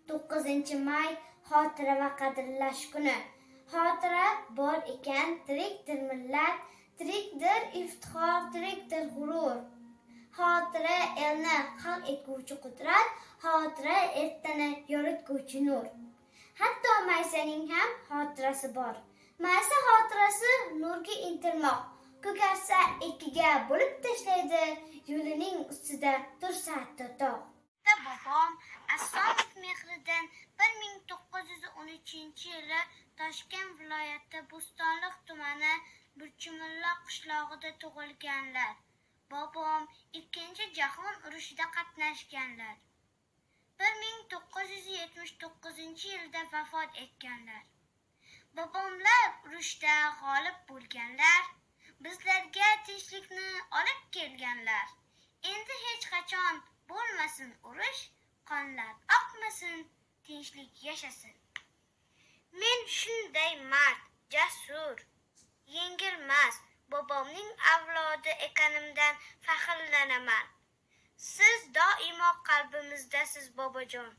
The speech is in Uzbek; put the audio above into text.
9-may xotira va qadrlash kuni. Xotira bor ekan, tirikdir millat, tirikdir iftixor, tirikdir g'urur. Xotira elni xalq etguvchi qudrat, xotira ertani yoritguvchi nur. Hatto maysaning ham xotirasi bor. Maysa xotirasi nurga intilmoq. Ko'karsa ikkiga bo'lib tashlaydi, yo'lining ustida tursa to'toq. Bobom Asomov Mehriddin 1913-yili Toshkent viloyati Bo'stonliq tumani Burchumulla qishlog'ida tug'ilganlar. Bobom Ikkinchi jahon urushida qatnashganlar. 1979-yilda vafot etganlar. Bobomlar urushda g'olib bo'lganlar, bizlarga tinchlikni olib kelganlar. Endi hech qachon bo'lmasin urush, qonlar oqmasin, tinchlik yashasin. Men shunday mard, jasur, yengilmas bobomning avlodi ekanimdan faxrlanaman. Siz doimo qalbimizdasiz, bobojon.